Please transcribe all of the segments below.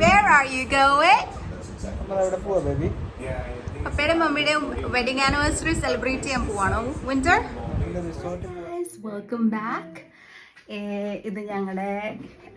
Where are you going? baby. പപ്പയുടെ മമ്മിയുടെയും wedding anniversary celebrate ചെയ്യാൻ പോവാണോ വിന്റർ? Welcome back. ഇത് ഞങ്ങളുടെ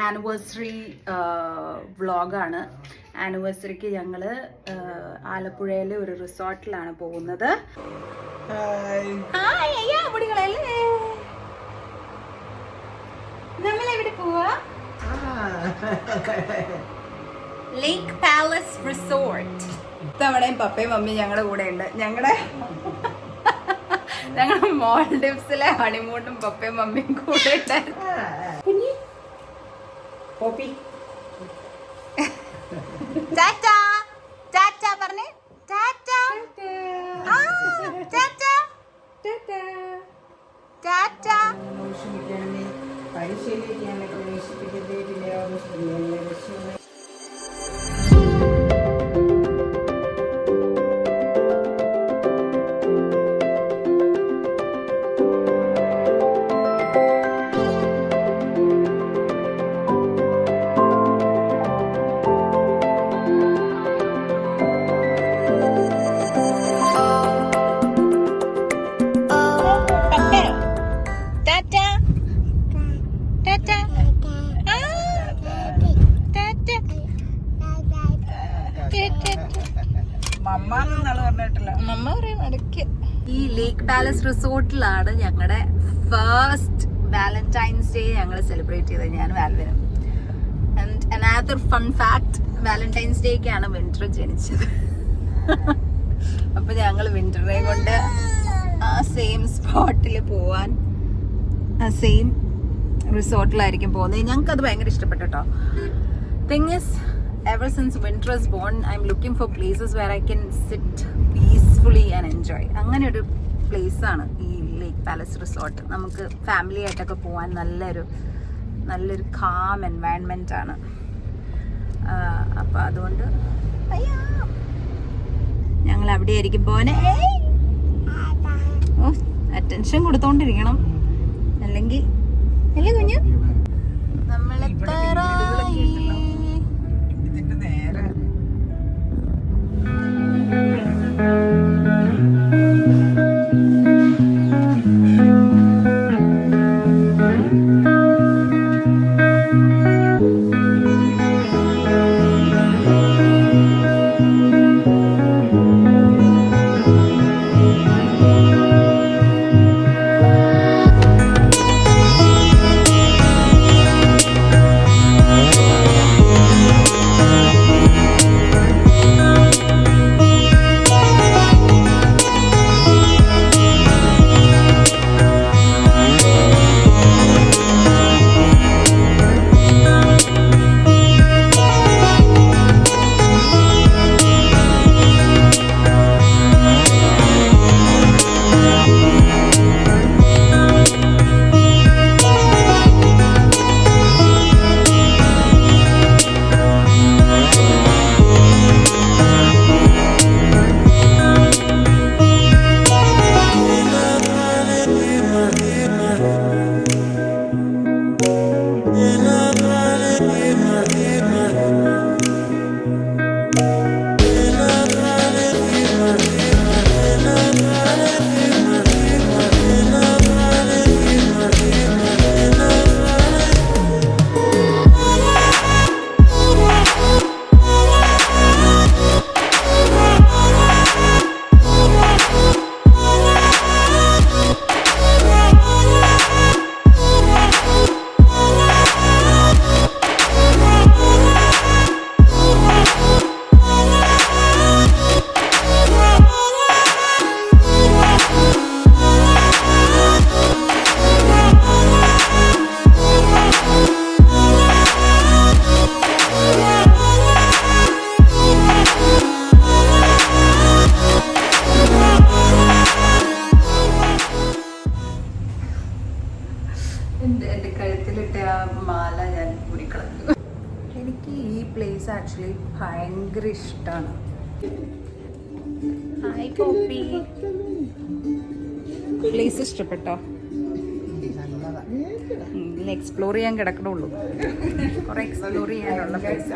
ആനിവേഴ്സറി വ്ളോഗാണ്. ആനിവേഴ്സറിക്ക് ഞങ്ങൾ ആലപ്പുഴയിലെ ഒരു റിസോർട്ടിലാണ് പോകുന്നത്. പൊടികളല്ലേ നമ്മളെവിടെ പോവാ? ലേക്ക് പാലസ് റിസോർട്ട്. ഇത്തവണയും പപ്പയും മമ്മിയും ഞങ്ങളുടെ കൂടെ ഉണ്ട്. ഞങ്ങളുടെ മോൾഡിവ്സിലെ ഹണിമൂണും പപ്പയും മമ്മിയും കൂടെ ഉണ്ടായിരുന്നു. ടാറ്റാ ടാറ്റാ പറഞ്ഞേ. ടാറ്റാ ടാറ്റാ ടാറ്റാ. ഈ ലേക്ക് പാലസ് റിസോർട്ടിലാണ് ഞങ്ങളുടെ ഫസ്റ്റ് വാലന്റൈൻസ് ഡേ ഞങ്ങൾ സെലിബ്രേറ്റ് ചെയ്തത്, ഞാൻ വാൽവിനും. And another fun fact, Valentine's ഡേക്കാണ് വിന്റർ ജനിച്ചത്. അപ്പൊ ഞങ്ങൾ വിന്ററിനെ കൊണ്ട് ആ സെയിം സ്പോട്ടിൽ പോവാൻ, ആ സെയിം റിസോർട്ടിലായിരിക്കും പോകുന്നത്. ഞങ്ങൾക്ക് അത് ഭയങ്കര ഇഷ്ടപ്പെട്ടു കേട്ടോ. Thing is, ever since winter is born, I'm looking for places where I can sit peacefully and enjoy. അങ്ങനെ ഒരു പ്ലേസ് ആണ് ഈ ലേക്ക് പാലസ് റിസോർട്ട്. നമുക്ക് ഫാമിലി ആയിട്ടൊക്കെ പോകാൻ നല്ലൊരു കാം എൻവയൺമെന്റ് ആണ്. അപ്പം അതുകൊണ്ട് ഞങ്ങൾ അവിടെ ആയിരിക്കും പോനെ. ഓ, അറ്റൻഷൻ കൊടുത്തോണ്ടിരിക്കണം, അല്ലെങ്കിൽ അല്ലേ കുഞ്ഞു? എൻ്റെ കഴുത്തിലിട്ട ആ മാല ഞാൻ ഊരിക്കളഞ്ഞു. എനിക്ക് ഈ പ്ലേസ് ആക്ച്വലി ഭയങ്കര ഇഷ്ടമാണ്. ഹായ് കോപ്പി, പ്ലേസ് ഇഷ്ടപ്പെട്ടോ? ഇതിൽ എക്സ്പ്ലോർ ചെയ്യാൻ കിടക്കണുള്ളൂ. കുറെ എക്സ്പ്ലോർ ചെയ്യാനുള്ള place.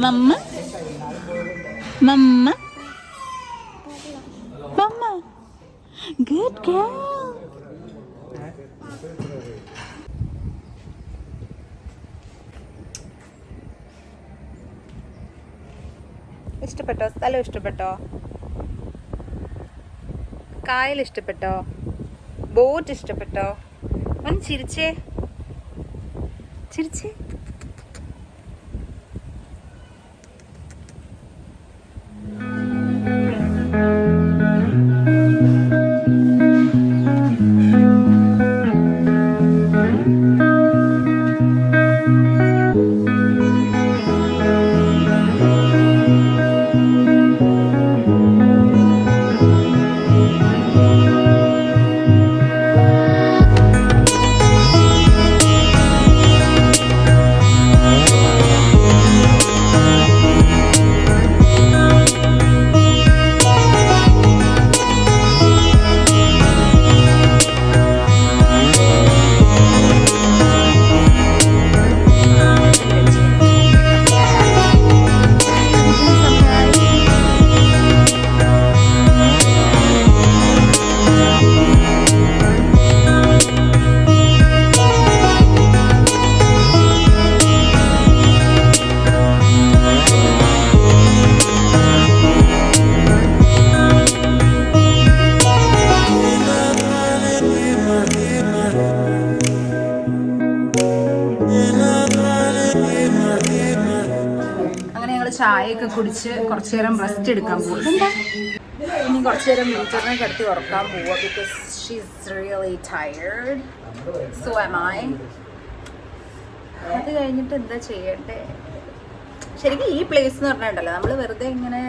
Mama, Mama, Mama, good girl. ഇഷ്ടപ്പെട്ടോ? സ്ഥലം ഇഷ്ടപ്പെട്ടോ? കായൽ ഇഷ്ടപ്പെട്ടോ? ബോട്ട് ഇഷ്ടപ്പെട്ടോ? ഒന്ന് ചിരിച്ചേ, ചിരിച്ചേ. ചായയൊക്കെ കുടിച്ച് കുറച്ചു നേരം റെസ്റ്റ് എടുക്കാൻ പോകും. ഇനി കുറച്ചു നേരം മീറ്ററിനെ കിടത്തി ഉറക്കാൻ പോവുക. Because she is really tired. So am I. അത് കഴിഞ്ഞിട്ട് എന്താ ചെയ്യണ്ടേ? ശരിക്കും ഈ പ്ലേസ് എന്ന് പറഞ്ഞിട്ടുണ്ടല്ലോ, നമ്മൾ വെറുതെ ഇങ്ങനെ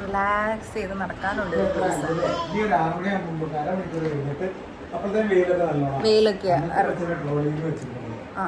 റിലാക്സ് ചെയ്ത് നടക്കാനുണ്ട് ഒരു ദിവസം. ഈ ഒരു 6 മണിയാകുമ്പോൾ അരമണിക്കൂർ കഴിഞ്ഞിട്ട് അപ്പോഴത്തെ വെയിലൊക്കെ നല്ലോണം വെയിലൊക്കെ ട്രോളിങ് വെച്ചിട്ടുണ്ട്. ആ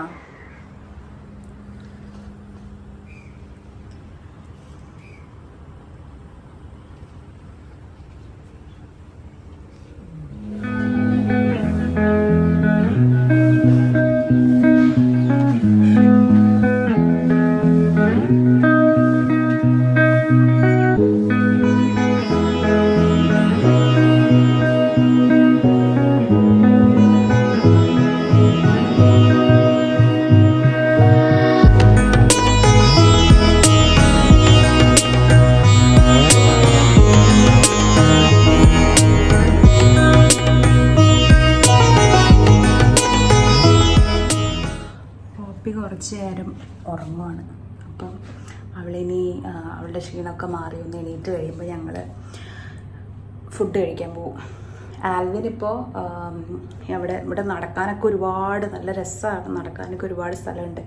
കുറച്ച് നേരം ഉറങ്ങുവാണ്. അപ്പം അവളിനി അവളുടെ ക്ഷീണമൊക്കെ മാറി ഒന്ന് എണീറ്റ് കഴിയുമ്പോൾ ഞങ്ങൾ ഫുഡ് കഴിക്കാൻ പോകും. ആൽവിൻ ഇപ്പോൾ ഇവിടെ നടക്കാനൊക്കെ ഒരുപാട് നല്ല രസമാണ്, നടക്കാനൊക്കെ ഒരുപാട് സ്ഥലമുണ്ട്.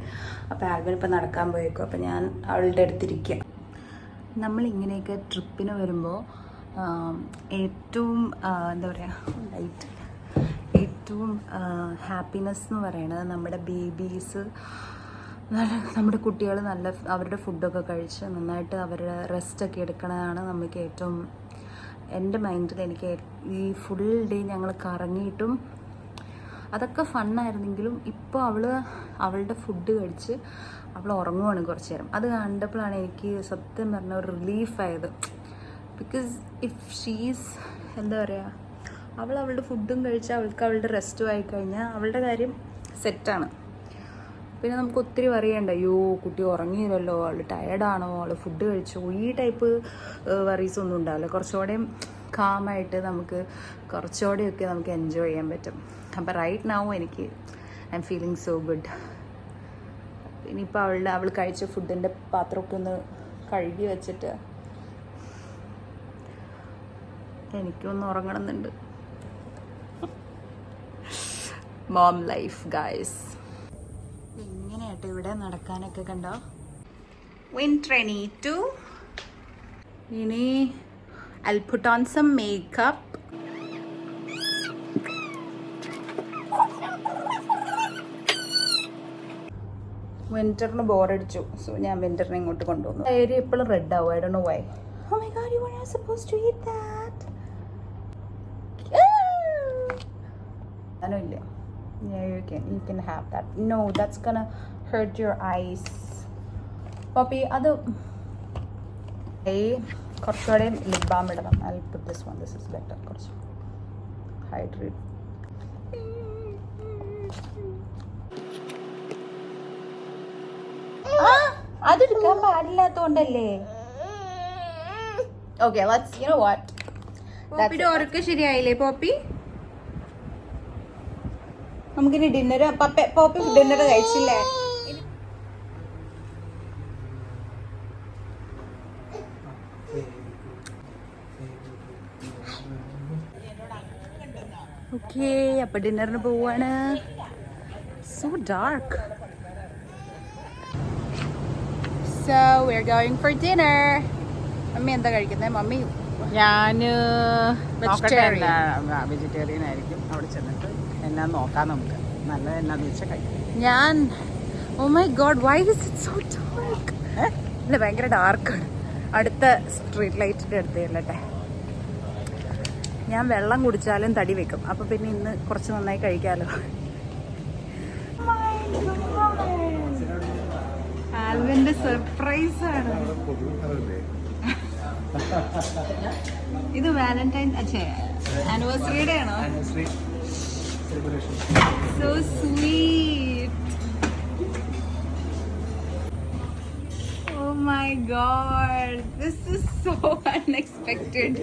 അപ്പോൾ ആൽവിൻ ഇപ്പോൾ നടക്കാൻ പോയേക്കും. അപ്പോൾ ഞാൻ അവളുടെ അടുത്തിരിക്കുക. നമ്മളിങ്ങനെയൊക്കെ ട്രിപ്പിന് വരുമ്പോൾ ഏറ്റവും എന്താ പറയുക ഏറ്റവും ഹാപ്പിനെസ് എന്ന് പറയുന്നത് നമ്മുടെ ബേബീസ് നമ്മുടെ കുട്ടികൾ നല്ല അവരുടെ ഫുഡൊക്കെ കഴിച്ച് നന്നായിട്ട് അവരുടെ റെസ്റ്റൊക്കെ എടുക്കണതാണ് നമുക്ക് ഏറ്റവും. എൻ്റെ മൈൻഡിൽ എനിക്ക് ഈ ഫുൾ ഡേ ഞങ്ങൾ കറങ്ങിയിട്ടും അതൊക്കെ ഫണ്ണായിരുന്നെങ്കിലും ഇപ്പോൾ അവളുടെ ഫുഡ് കഴിച്ച് അവൾ ഉറങ്ങുവാണ് കുറച്ച് നേരം. അത് കണ്ടപ്പോഴാണ് എനിക്ക് സത്യം പറഞ്ഞ ഒരു റിലീഫായത്. ബിക്കോസ് ഇഫ് ഷീസ് എന്താ പറയുക, അവളുടെ ഫുഡും കഴിച്ച് അവളുടെ റെസ്റ്റും ആയിക്കഴിഞ്ഞാൽ അവളുടെ കാര്യം സെറ്റാണ്. പിന്നെ നമുക്ക് ഒത്തിരി പറയണ്ട, അയ്യോ കുട്ടി ഉറങ്ങിയില്ലല്ലോ, അവൾ ടയർഡാണോ, അവൾ ഫുഡ് കഴിച്ചോ, ഈ ടൈപ്പ് വറീസ് ഒന്നും ഉണ്ടാവില്ല. കുറച്ചുകൂടെയും കാമായിട്ട് നമുക്ക് കുറച്ചുകൂടെയൊക്കെ നമുക്ക് എൻജോയ് ചെയ്യാൻ പറ്റും. അപ്പം റൈറ്റ് നൗ എനിക്ക് I am feeling so good. ഇനിയിപ്പോൾ അവൾ കഴിച്ച ഫുഡിൻ്റെ പാത്രമൊക്കെ ഒന്ന് കഴുകി വെച്ചിട്ട് എനിക്കൊന്ന് ഉറങ്ങണമെന്നുണ്ട്. Mom life guys. ഇങ്ങനെയായിട്ട് ഇവിടെ നടക്കാനൊക്കെ കണ്ടോ. വിന്റർ എണീറ്റു. ഇനി I'll put on some makeup. വിന്ററിന് ബോറടിച്ചു. സോ ഞാൻ വിന്ററിനെ ഇങ്ങോട്ട് കൊണ്ടുവന്നു. ഏരിയ എപ്പോഴും റെഡ് ആവും. I don't know why. Oh my god, you were not supposed to eat that. ഇല്ല. Yeah, you can have that. No, that's gonna hurt your eyes. Poppy, അത് കുറച്ചുകൂടെ ലിപ് ബാം ഇടണം. I'll put this one. This is better. കുറച്ച് hydrate. അതെടുക്കാൻ പാടില്ലാത്തോണ്ടല്ലേ. Okay, let's, you know what? പോപ്പിയുടെ ഉറക്കം ശരിയായില്ലേ പോപ്പി? നമുക്കിനി ഡിന്നർ. പോപ്പി ഡിന്നർ കഴിച്ചില്ലേ? ഓക്കെ, അപ്പൊ ഡിന്നറിന് പോവാണ്. So dark. So we're going for dinner. Mummy എന്താ കഴിക്കുന്നത്? മമ്മി ഞാൻ വെജിറ്റേറിയൻ ആയിരിക്കും. അവിടെ ചെന്നിട്ട് എന്നാ നോക്കാം, നമുക്ക് നല്ല എന്നാന്ന് വെച്ചാൽ കഴിക്കും. ഞാൻ oh my god, why is it so dark? അല്ല, ഭയങ്കര ഡാർക്കാണ്. അടുത്ത സ്ട്രീറ്റ് ലൈറ്റിൻ്റെ അടുത്ത് ചെല്ലട്ടെ. ഞാൻ വെള്ളം കുടിച്ചാലും തടി വെക്കും. അപ്പൊ പിന്നെ ഇന്ന് കുറച്ച് നന്നായി കഴിക്കാമല്ലോ. ആൽവിന്റെ സർപ്രൈസ് ആണ് ഇത്. വാലന്റൈൻ ആനിവേഴ്സറിയുടെ ആണോ? So sweet. Oh my god, this is so unexpected.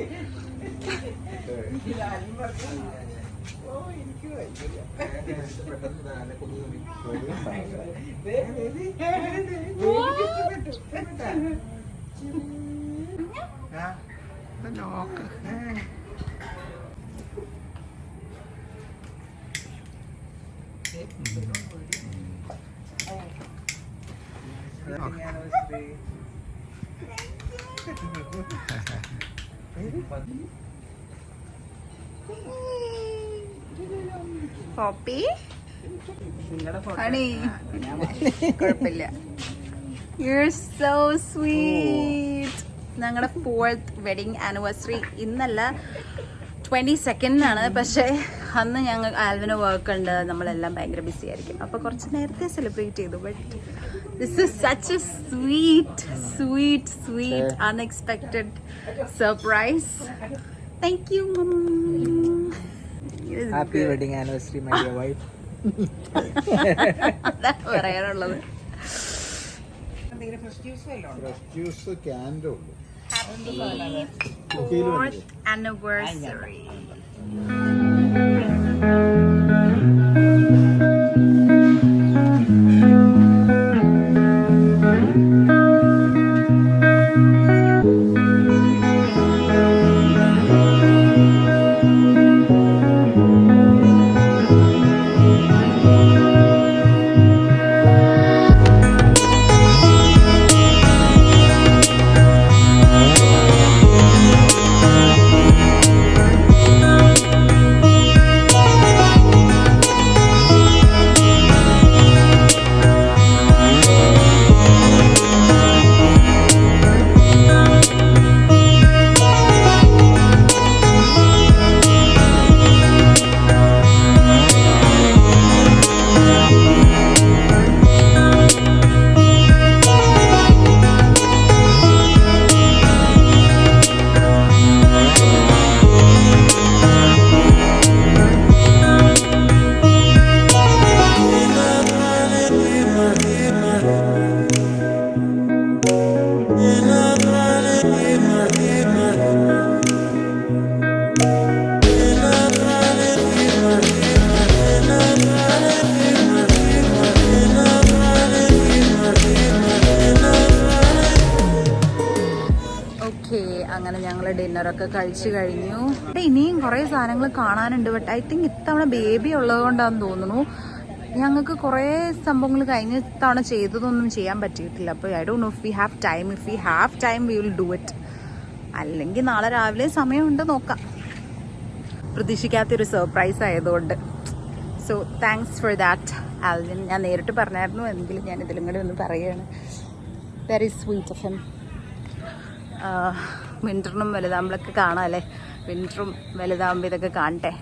Poppy നിങ്ങളുടെ ഹണി കുഴപ്പമില്ല. You're so sweet. ഞങ്ങളുടെ 4th വെഡിങ് ആനിവേഴ്സറി ഇന്നല്ല 22nd പക്ഷേ അന്ന് ഞങ്ങൾ ആൽവിന് വർക്ക് ഉണ്ട്, നമ്മളെല്ലാം ഭയങ്കര ബിസി ആയിരിക്കും. അപ്പോൾ കുറച്ച് നേരത്തെ സെലിബ്രേറ്റ് ചെയ്തു. But this is such A sweet unexpected surprise. Thank you. Happy wedding anniversary my dear wife. അതാണ് പറയാനുള്ളത്. ഫ്രഷ് ജ്യൂസ് ക്യാൻ്റെ ഉള്ളൂ. Happy 4th anniversary. അങ്ങനെ ഞങ്ങൾ ഡിന്നറൊക്കെ കഴിച്ചു കഴിഞ്ഞു. ഇനിയും കുറേ സാധനങ്ങൾ കാണാനുണ്ട്. ബട്ട് ഐ തിങ്ക് ഇത്തവണ ബേബി ഉള്ളത് കൊണ്ടാണെന്ന് തോന്നുന്നു ഞങ്ങൾക്ക് കുറേ സംഭവങ്ങൾ കഴിഞ്ഞ തവണ ചെയ്തതൊന്നും ചെയ്യാൻ പറ്റിയിട്ടില്ല. അപ്പോൾ I don't know if we have time we will do it. അല്ലെങ്കിൽ നാളെ രാവിലെ സമയമുണ്ട്, നോക്കാം. പ്രതീക്ഷിക്കാത്തൊരു സർപ്രൈസ് ആയതുകൊണ്ട് so thanks for that Alvin. ഞാൻ നേരിട്ട് പറഞ്ഞായിരുന്നു, എങ്കിലും ഞാൻ ഇതിലും കൂടെ ഒന്ന് പറയുകയാണ്. Very sweet of him. വിൻ്ററിനും വലുതാകുമ്പോഴൊക്കെ കാണാം അല്ലേ. വിൻ്ററും വലുതാകുമ്പോൾ ഇതൊക്കെ കാണട്ടെ.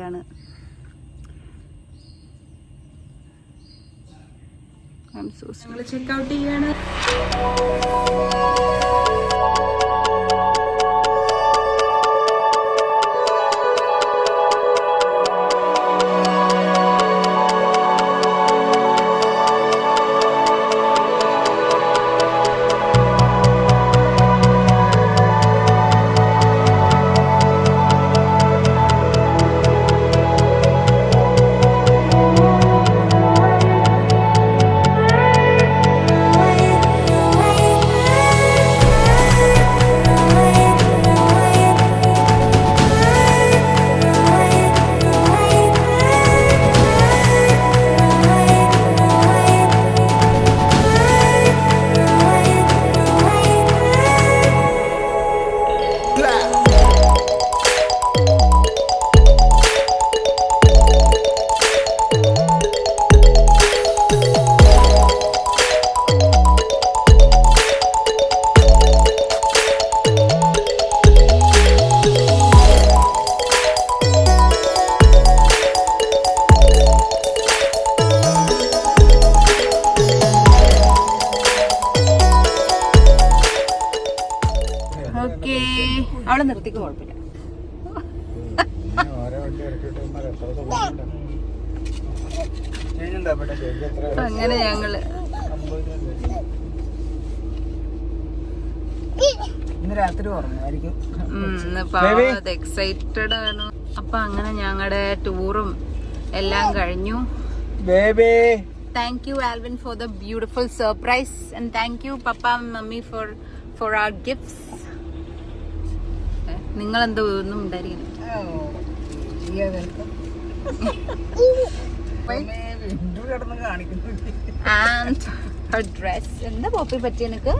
പോവുകയാണ്. ഞങ്ങൾ ചെക്കൗട്ട് ചെയ്യാണ്. ഓക്കെ, അവളെ നിർത്തിക്ക് കുഴപ്പമില്ല. അങ്ങനെ ഞങ്ങള് ഇന്ന് രാത്രി ഉറങ്ങുമായിരിക്കും. എക്സൈറ്റഡ് ആണ്. അപ്പൊ അങ്ങനെ ഞങ്ങളുടെ ടൂറും എല്ലാം കഴിഞ്ഞു. Thank you Alvin for the beautiful surprise and thank you Papa and Mummy for our gifts. നിങ്ങൾ എന്തോ ഒന്നും ഉണ്ടായിരിക്കണം. And her dress എന്താ പോപ്പി പറ്റിയ എനിക്ക്